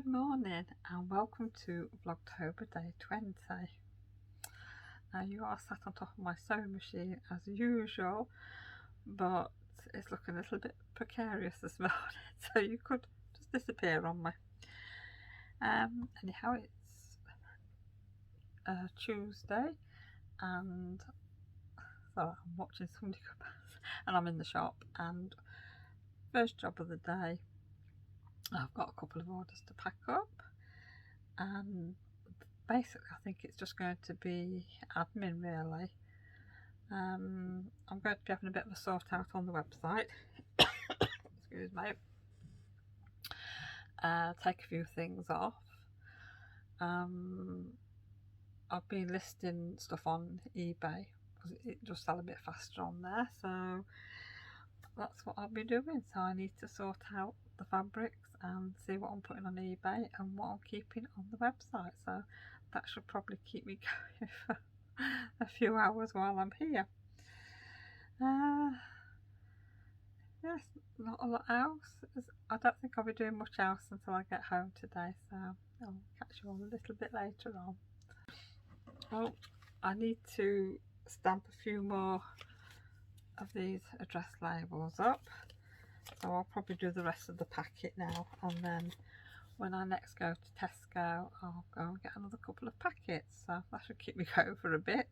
Good morning and welcome to Vlogtober day 20. Now you are sat on top of my sewing machine as usual, but it's looking a little bit precarious this morning, so you could just disappear on me. Anyhow, it's Tuesday and so I'm watching somebody go past and I'm in the shop, and first job of the day, I've got a couple of orders to pack up, and basically I think it's just going to be admin really. I'm going to be having a bit of a sort out on the website. Excuse me. Take a few things off. I've been listing stuff on eBay because it does sell a bit faster on there, so that's what I'll be doing. So I need to sort out the fabrics and see what I'm putting on eBay and what I'm keeping on the website, so that should probably keep me going for a few hours while I'm here. Yes, not a lot else. I don't think I'll be doing much else until I get home today, so I'll catch you all a little bit later on. Oh, I need to stamp a few more of these address labels up, so I'll probably do the rest of the packet now, and then when I next go to Tesco I'll go and get another couple of packets, so that should keep me going for a bit.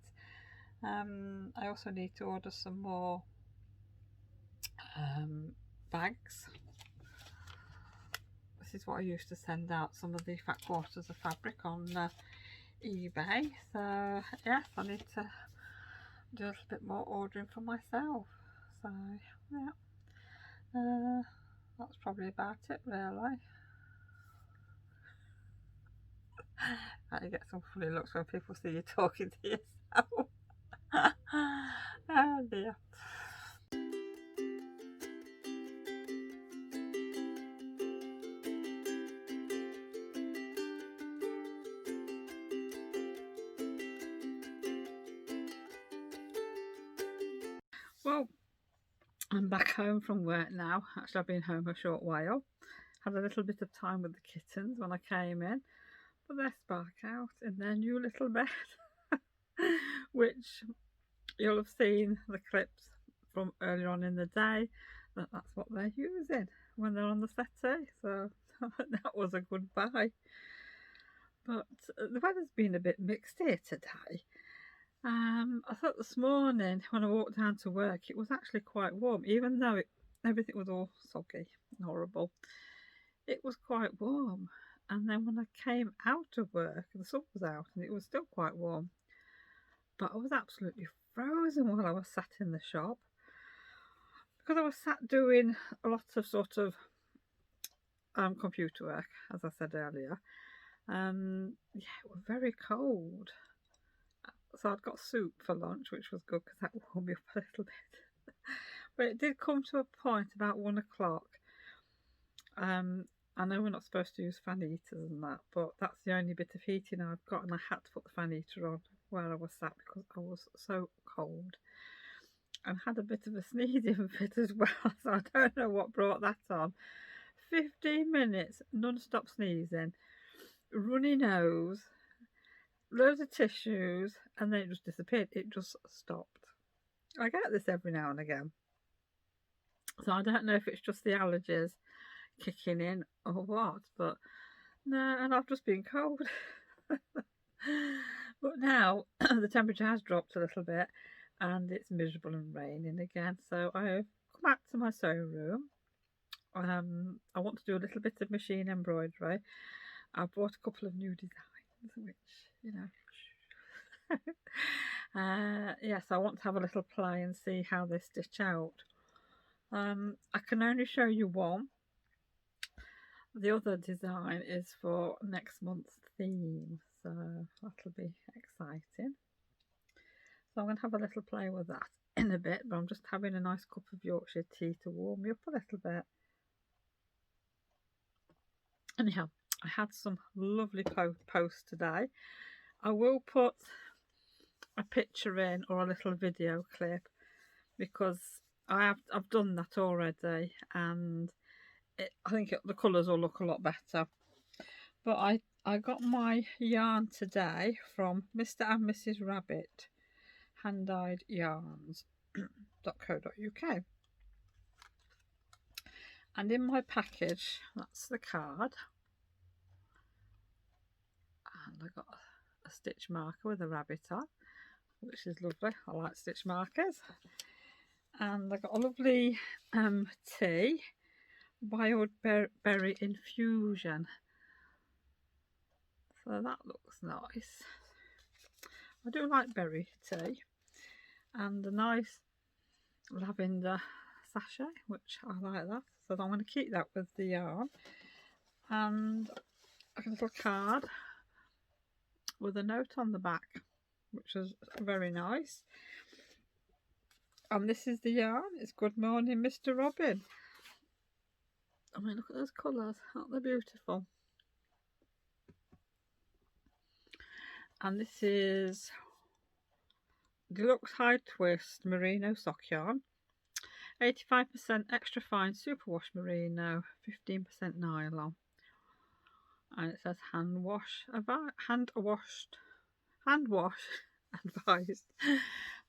I also need to order some more bags. This is what I used to send out, some of the fat quarters of fabric on eBay, so yes, I need to do a little bit more ordering for myself, so yeah, that's probably about it really. You get some funny looks when people see you talking to yourself. Oh dear. Well, I'm back home from work now. Actually, I've been home a short while. Had a little bit of time with the kittens when I came in, but they're spark out in their new little bed, which you'll have seen the clips from earlier on in the day, that's what they're using when they're on the settee, so that was a good buy. But the weather's been a bit mixed here today. I thought this morning when I walked down to work it was actually quite warm, even though everything was all soggy and horrible. It was quite warm, and then when I came out of work the sun was out and it was still quite warm, but I was absolutely frozen while I was sat in the shop because I was sat doing a lot of sort of computer work, as I said earlier. Yeah, it was very cold. So I'd got soup for lunch, which was good because that warmed me up a little bit. But it did come to a point about 1 o'clock. I know we're not supposed to use fan heaters and that, but that's the only bit of heating I've got, and I had to put the fan heater on where I was sat because I was so cold. And had a bit of a sneezing fit as well, so I don't know what brought that on. 15 minutes non-stop sneezing, runny nose, loads of tissues, and then it just disappeared. It just stopped. I get this every now and again, so I don't know if it's just the allergies kicking in or what, but no, and I've just been cold. But now the temperature has dropped a little bit and it's miserable and raining again, so I've come back to my sewing room. I want to do a little bit of machine embroidery. I bought a couple of new designs, which, you know, yes, I want to have a little play and see how they stitch out. I can only show you one. The other design is for next month's theme, so that'll be exciting. So I'm going to have a little play with that in a bit, but I'm just having a nice cup of Yorkshire tea to warm me up a little bit. Anyhow, I had some lovely posts today. I will put a picture in or a little video clip because I've done that already, and I think the colours will look a lot better. But I got my yarn today from Mr. and Mrs. Rabbit hand-dyed yarns.co.uk. And in my package, that's the card. And I got a stitch marker with a rabbit on, which is lovely. I like stitch markers. And I got a lovely tea, wild berry infusion. So that looks nice. I do like berry tea. And a nice lavender sachet, which I like that. So I'm going to keep that with the yarn. And a little card with a note on the back, which is very nice. And this is the yarn. It's Good Morning, Mr. Robin. I mean, look at those colours. Aren't they beautiful? And this is Deluxe High Twist Merino Sock Yarn. 85% extra fine superwash merino, 15% nylon. And it says hand wash advised.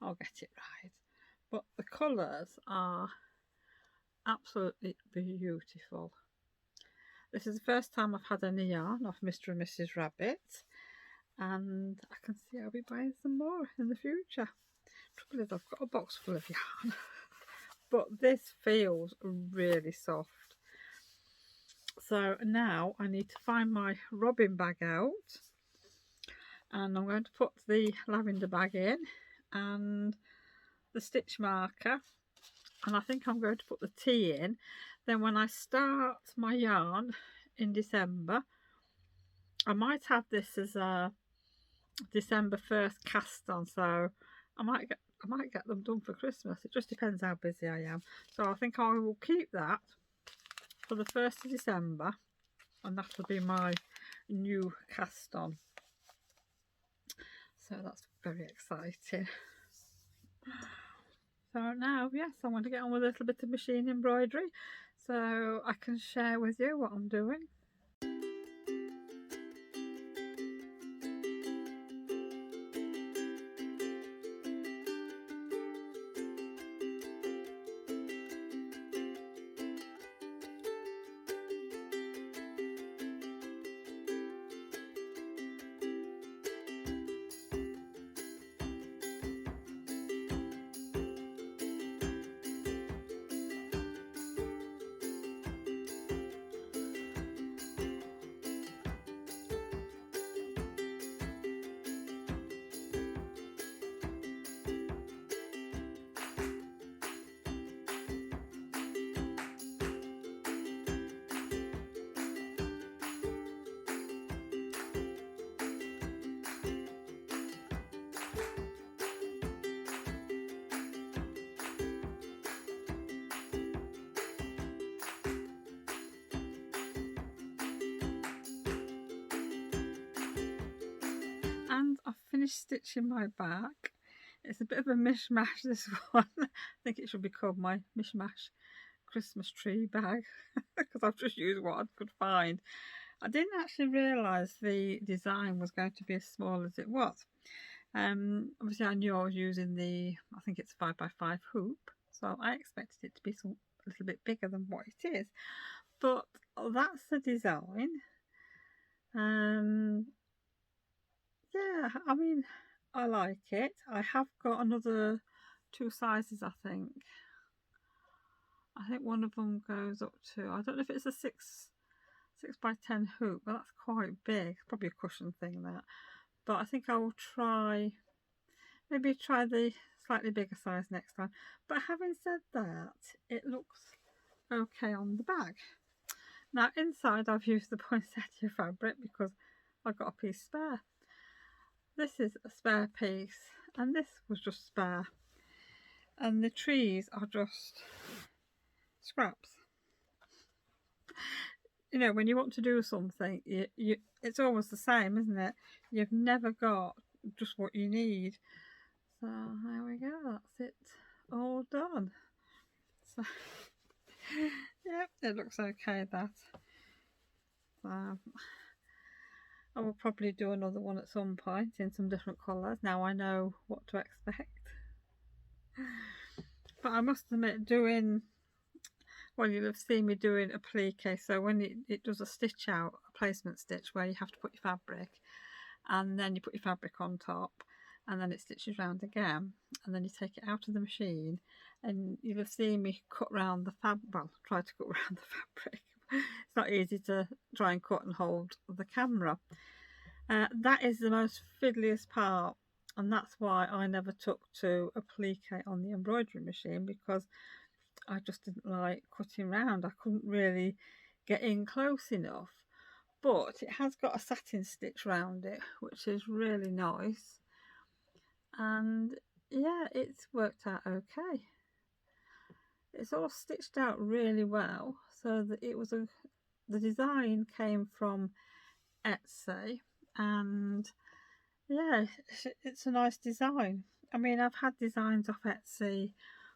I'll get it right. But the colours are absolutely beautiful. This is the first time I've had any yarn off Mr. and Mrs. Rabbit, and I can see I'll be buying some more in the future. Trouble is, I've got a box full of yarn, but this feels really soft. So now I need to find my robin bag out, and I'm going to put the lavender bag in and the stitch marker, and I think I'm going to put the tea in. Then when I start my yarn in December, I might have this as a December 1st cast on, so I might get them done for Christmas. It just depends how busy I am. So I think I will keep that for the 1st of December, and that will be my new cast on. So that's very exciting. So now, yes, I want to get on with a little bit of machine embroidery so I can share with you what I'm doing. And I've finished stitching my back. It's a bit of a mishmash, this one. I think it should be called my mishmash Christmas tree bag, because I've just used what I could find. I didn't actually realise the design was going to be as small as it was. Obviously I knew I was using the, I think it's 5x5 hoop, so I expected it to be a little bit bigger than what it is. But that's the design. Yeah, I mean, I like it. I have got another 2 sizes, I think. I think one of them goes up to, I don't know if it's a 6x10 hoop, but that's quite big. Probably a cushion thing, that. But I think I will maybe try the slightly bigger size next time. But having said that, it looks okay on the bag. Now inside I've used the poinsettia fabric because I've got a piece spare. This is a spare piece, and this was just spare, and the trees are just scraps. You know, when you want to do something, it's always the same, isn't it? You've never got just what you need. So there we go, that's it all done. So yeah, it looks okay, that. I will probably do another one at some point in some different colours. Now I know what to expect. But I must admit, well, you'll have seen me doing applique. So when it does a stitch out, a placement stitch where you have to put your fabric, and then you put your fabric on top, and then it stitches round again, and then you take it out of the machine, and you'll have seen me cut round the try to cut round the fabric. It's not easy to try and cut and hold the camera. That is the most fiddliest part, and that's why I never took to applique on the embroidery machine, because I just didn't like cutting round. I couldn't really get in close enough. But it has got a satin stitch round it, which is really nice. And yeah, it's worked out okay. It's all stitched out really well. So that the design came from Etsy, and yeah, it's a nice design. I mean, I've had designs off Etsy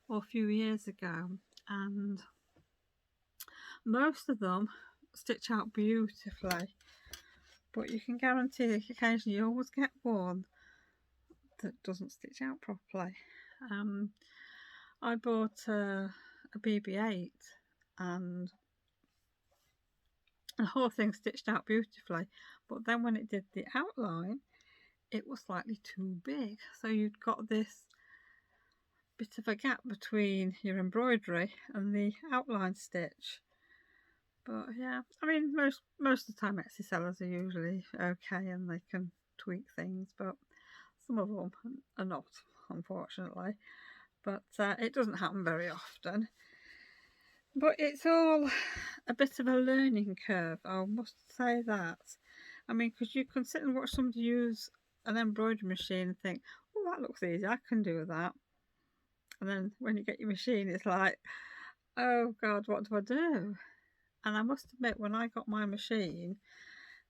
a few years ago, and most of them stitch out beautifully, but you can guarantee that occasionally you always get one that doesn't stitch out properly. I bought a BB-8, and the whole thing stitched out beautifully, but then when it did the outline, it was slightly too big, so you'd got this bit of a gap between your embroidery and the outline stitch. But yeah, I mean, most of the time Etsy sellers are usually okay and they can tweak things, but some of them are not, unfortunately. But it doesn't happen very often. But it's all a bit of a learning curve, I must say that. I mean, because you can sit and watch somebody use an embroidery machine and think, oh, that looks easy, I can do that. And then when you get your machine, it's like, oh God, what do I do? And I must admit, when I got my machine,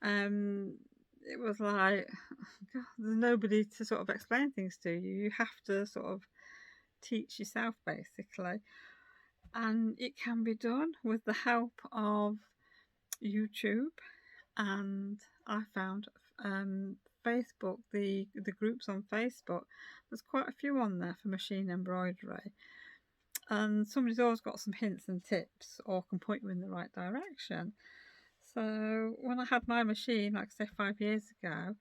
it was like, God, there's nobody to sort of explain things to you. You have to sort of teach yourself, basically. And it can be done with the help of YouTube. And I found Facebook, the groups on Facebook, there's quite a few on there for machine embroidery. And somebody's always got some hints and tips or can point you in the right direction. So when I had my machine, like say 5 years ago,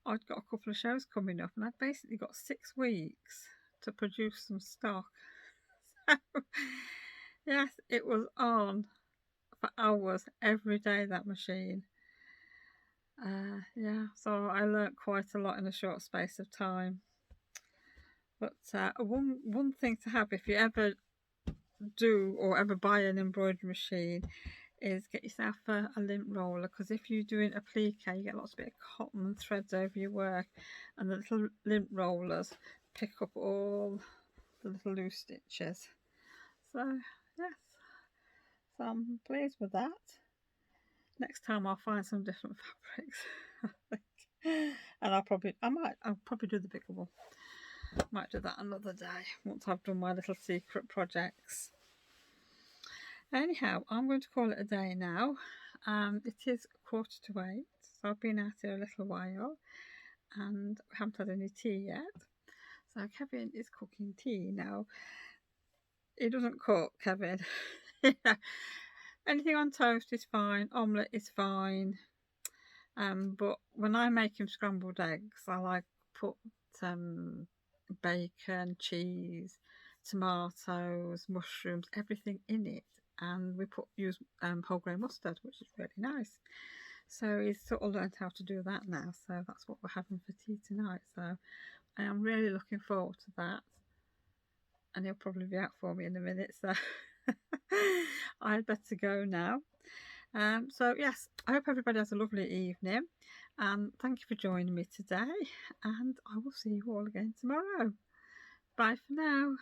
I'd got a couple of shows coming up, and I'd basically got 6 weeks to produce some stock. So yes, it was on for hours every day, that machine. Yeah, so I learnt quite a lot in a short space of time. But one thing to have if you ever do or ever buy an embroidery machine is get yourself a lint roller, because if you're doing applique, you get lots of bit of cotton and threads over your work, and the little lint rollers pick up all the little loose stitches. So yes, so I'm pleased with that. Next time I'll find some different fabrics, I think. And I'll probably do the bigger one. Might do that another day once I've done my little secret projects. Anyhow, I'm going to call it a day now. It is 7:45, so I've been out here a little while and we haven't had any tea yet. So Kevin is cooking tea now. He doesn't cook, Kevin. Anything on toast is fine, omelette is fine. But when I make him scrambled eggs, I like put bacon, cheese, tomatoes, mushrooms, everything in it, and we use whole grain mustard, which is really nice. So he's sort of learned how to do that now, so that's what we're having for tea tonight. So I am really looking forward to that, and he'll probably be out for me in a minute, so I'd better go now. So yes, I hope everybody has a lovely evening, and thank you for joining me today, and I will see you all again tomorrow. Bye for now.